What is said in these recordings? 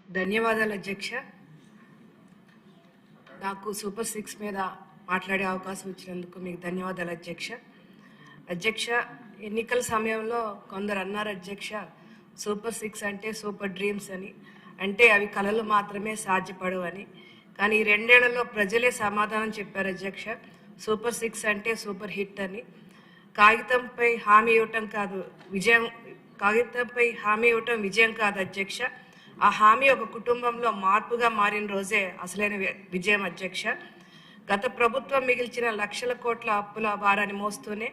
ధన్యవాదాలు అధ్యక్ష. నాకు సూపర్ 6 మీద మాట్లాడే అవకాశం ఇచ్చినందుకు మీకు ధన్యవాదాలు అధ్యక్ష. అధ్యక్ష, ఎన్నికల సమయంలో కొందరు అన్నారు అధ్యక్ష, సూపర్ 6 అంటే సూపర్ డ్రీమ్స్ అని, అంటే అవి కళలు మాత్రమే సాధ్యపడవు అని. కానీ ఈ 2 ఏళ్లలో ప్రజలే సమాధానం చెప్పారు అధ్యక్ష, సూపర్ 6 అంటే సూపర్ హిట్ అని. కాగితంపై హామీ ఇవ్వటం కాదు విజయం, కాగితంపై హామీ ఇవ్వటం విజయం కాదు అధ్యక్ష, ఆ హామీ ఒక కుటుంబంలో మార్పుగా మారిన రోజే అసలైన విజయం అధ్యక్ష. గత ప్రభుత్వం మిగిల్చిన లక్షల కోట్ల అప్పుల భారాన్ని మోస్తూనే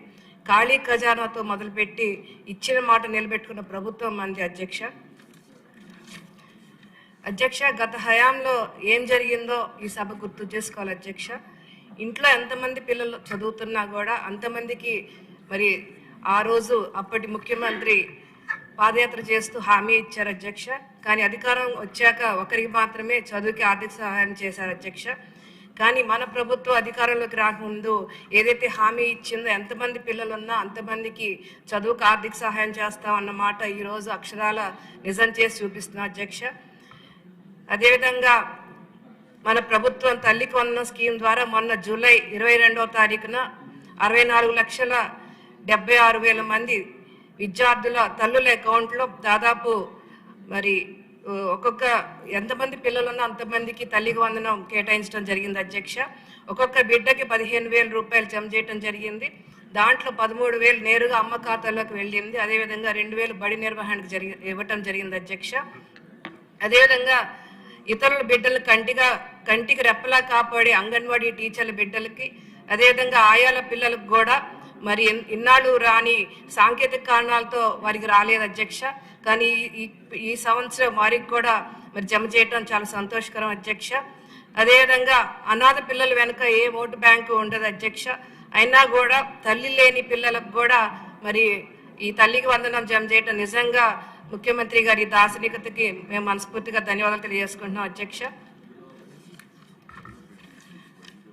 ఖాళీ ఖజానాతో మొదలుపెట్టి ఇచ్చిన మాట నిలబెట్టుకున్న ప్రభుత్వం మంది అధ్యక్ష. అధ్యక్ష, గత హయాంలో ఏం జరిగిందో ఈ సభ గుర్తు చేసుకోవాలి అధ్యక్ష. ఇంట్లో ఎంతమంది పిల్లలు చదువుతున్నా కూడా అంతమందికి మరి ఆ రోజు అప్పటి ముఖ్యమంత్రి పాదయాత్ర చేస్తూ హామీ ఇచ్చారు అధ్యక్ష. కానీ అధికారం వచ్చాక ఒకరికి మాత్రమే చదువుకి ఆర్థిక సహాయం చేశారు అధ్యక్ష. కానీ మన ప్రభుత్వం అధికారంలోకి రాకముందు ఏదైతే హామీ ఇచ్చిందో ఎంతమంది పిల్లలు ఉన్నా అంతమందికి చదువుకు ఆర్థిక సహాయం చేస్తామన్నమాట ఈరోజు అక్షరాల నిజం చేసి చూపిస్తున్నా అధ్యక్ష. అదేవిధంగా మన ప్రభుత్వం తల్లికి వందనం స్కీమ్ ద్వారా మొన్న జూలై 22వ తారీఖున 64,76,000 మంది విద్యార్థుల తల్లుల అకౌంట్లో దాదాపు మరి ఒక్కొక్క ఎంతమంది పిల్లలున్నా అంతమందికి తల్లికి వందనం కేటాయించడం జరిగింది అధ్యక్ష. ఒక్కొక్క బిడ్డకి 15,000 రూపాయలు జమ చేయడం జరిగింది. దాంట్లో 13,000 నేరుగా అమ్మ ఖాతాలోకి వెళ్ళింది. అదేవిధంగా 2,000 బడి నిర్వహణకు ఇవ్వటం జరిగింది అధ్యక్ష. అదేవిధంగా ఇతరుల బిడ్డలు కంటికి రెప్పలా కాపాడే అంగన్వాడీ టీచర్ల బిడ్డలకి, అదేవిధంగా ఆయాల పిల్లలకు కూడా మరి ఇన్నాళ్ళు రాని సాంకేతిక కారణాలతో వారికి రాలేదు అధ్యక్ష. కానీ ఈ సంవత్సరం వారికి కూడా మరి జమ చేయడం చాలా సంతోషకరం అధ్యక్ష. అదేవిధంగా అనాథ పిల్లల వెనుక ఏ ఓటు బ్యాంకు ఉండదు అధ్యక్ష. అయినా కూడా తల్లి లేని పిల్లలకు కూడా మరి ఈ తల్లికి వందనం జమ చేయడం నిజంగా ముఖ్యమంత్రి గారి దార్శనికతకి మేము మనస్ఫూర్తిగా ధన్యవాదాలు తెలియజేసుకుంటున్నాం అధ్యక్ష.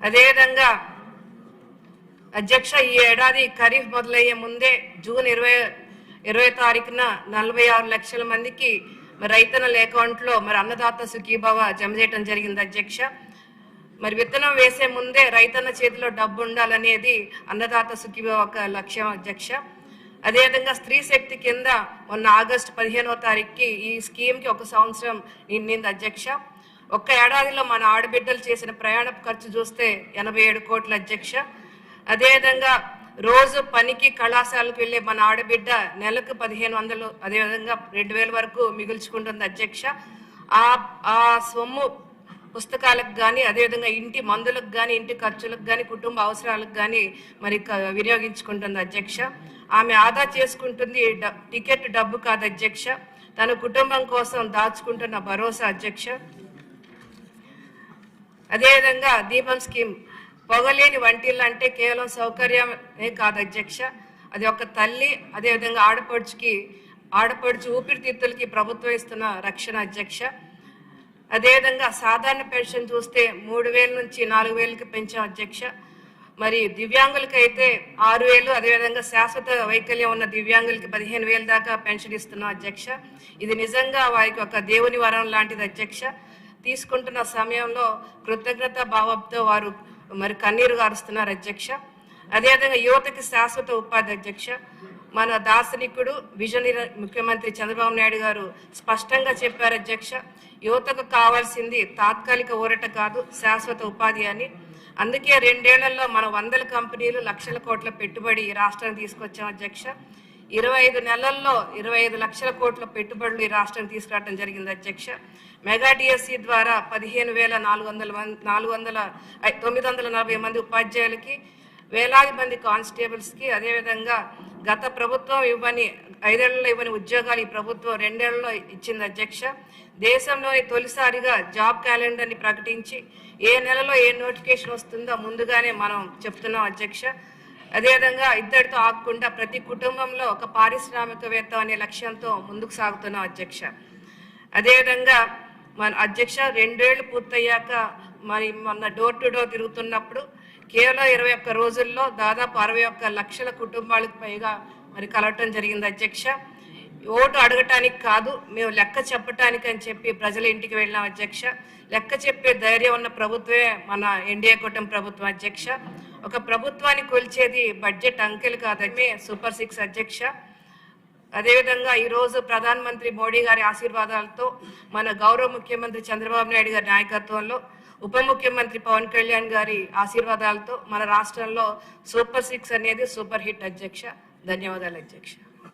అదేవిధంగా అధ్యక్ష, ఈ ఏడాది ఖరీఫ్ మొదలయ్యే ముందే జూన్ 20 తారీఖున 46 లక్షల మందికి మరి రైతన్నల అకౌంట్లో మరి అన్నదాత సుఖీభవ జమ చేయడం జరిగింది అధ్యక్ష. మరి విత్తనం వేసే ముందే రైతన్న చేతిలో డబ్బు ఉండాలనేది అన్నదాత సుఖీభవ ఒక లక్ష్యం అధ్యక్ష. అదేవిధంగా స్త్రీ శక్తి కింద మొన్న ఆగస్టు 15వ తారీఖుకి ఈ స్కీమ్కి 1 సంవత్సరం నిండింది అధ్యక్ష. ఒక్క ఏడాదిలో మన ఆడబిడ్డలు చేసిన ప్రయాణ ఖర్చు చూస్తే 87 కోట్ల అధ్యక్ష. అదేవిధంగా రోజు పనికి కళాశాలకు వెళ్ళే మన ఆడబిడ్డ నెలకు 1,500, అదేవిధంగా 2,000 వరకు మిగుల్చుకుంటుంది అధ్యక్ష. ఆ సొమ్ము పుస్తకాలకు కానీ, అదేవిధంగా ఇంటి మందులకు కానీ, ఇంటి ఖర్చులకు కానీ, కుటుంబ అవసరాలకు కానీ మరి వినియోగించుకుంటుంది అధ్యక్ష. ఆమె ఆదా చేసుకుంటుంది టికెట్ డబ్బు కాదు అధ్యక్ష, తన కుటుంబం కోసం దాచుకుంటున్న భరోసా అధ్యక్ష. అదేవిధంగా దీపం స్కీమ్ పొగలేని వంటిల్లు అంటే కేవలం సౌకర్యమే కాదు అధ్యక్ష, అది ఒక తల్లి అదేవిధంగా ఆడపడుచు ఊపిరితిత్తులకి ప్రభుత్వం ఇస్తున్న రక్షణ అధ్యక్ష. అదేవిధంగా సాధారణ పెన్షన్ చూస్తే 3,000 నుంచి 4,000కి పెంచాం అధ్యక్ష. మరి దివ్యాంగులకైతే 6,000, అదేవిధంగా శాశ్వత వైకల్యం ఉన్న దివ్యాంగులకి 15,000 దాకా పెన్షన్ ఇస్తున్నాం అధ్యక్ష. ఇది నిజంగా వారికి ఒక దేవుని వరం లాంటిది అధ్యక్ష. తీసుకుంటున్న సమయంలో కృతజ్ఞత భావంతో వారు మరి కన్నీరు గారుస్తున్నారు అధ్యక్ష. అదేవిధంగా యువతకి శాశ్వత ఉపాధి అధ్యక్ష. మన దార్శనికుడు విజనరీ ముఖ్యమంత్రి చంద్రబాబు నాయుడు గారు స్పష్టంగా చెప్పారు అధ్యక్ష, యువతకు కావాల్సింది తాత్కాలిక ఊరట కాదు శాశ్వత ఉపాధి అని. అందుకే 2 ఏళ్లలో మనం 100 కంపెనీలు, లక్షల కోట్ల పెట్టుబడి ఈ రాష్ట్రానికి తీసుకొచ్చాం అధ్యక్ష. 25 నెలల్లో 25 లక్షల కోట్ల పెట్టుబడులు ఈ రాష్ట్రానికి తీసుకురావడం జరిగింది అధ్యక్ష. మెగా డిఎస్సి ద్వారా 15,940 మంది ఉపాధ్యాయులకి, వేలాది మంది కానిస్టేబుల్స్కి, అదేవిధంగా గత ప్రభుత్వం 5 ఏళ్లలో ఇవ్వని ఉద్యోగాలు ఈ ప్రభుత్వం 2 ఏళ్లలో ఇచ్చింది అధ్యక్ష. దేశంలోని తొలిసారిగా జాబ్ క్యాలెండర్ని ప్రకటించి ఏ నెలలో ఏ నోటిఫికేషన్ వస్తుందో ముందుగానే మనం చెప్తున్నాం అధ్యక్ష. అదేవిధంగా ఇద్దరితో ఆగకుండా ప్రతి కుటుంబంలో ఒక పారిశ్రామికవేత్త అనే లక్ష్యంతో ముందుకు సాగుతున్నాం అధ్యక్ష. అదేవిధంగా మన అధ్యక్ష 2 ఏళ్లు పూర్తయ్యాక మరి మొన్న డోర్ టు డోర్ తిరుగుతున్నప్పుడు కేవలం 21 రోజుల్లో దాదాపు 61 లక్షల కుటుంబాలకు పైగా మరి కలవటం జరిగింది అధ్యక్ష. ఓటు అడగటానికి కాదు, మేము లెక్క చెప్పటానికి అని చెప్పి ప్రజల ఇంటికి వెళ్ళిన అధ్యక్ష. లెక్క చెప్పే ధైర్యం ఉన్న ప్రభుత్వమే మన ఎన్డీఏ కూటమి ప్రభుత్వం అధ్యక్ష. ఒక ప్రభుత్వాన్ని కొలిచేది బడ్జెట్ అంకెలు కాదని సూపర్ 6 అధ్యక్ష. అదేవిధంగా ఈరోజు ప్రధానమంత్రి మోడీ గారి ఆశీర్వాదాలతో, మన గౌరవ ముఖ్యమంత్రి చంద్రబాబు నాయుడు గారి నాయకత్వంలో, ఉప ముఖ్యమంత్రి పవన్ కళ్యాణ్ గారి ఆశీర్వాదాలతో మన రాష్ట్రంలో సూపర్ 6 అనేది సూపర్ హిట్ అధ్యక్ష. ధన్యవాదాలు అధ్యక్ష.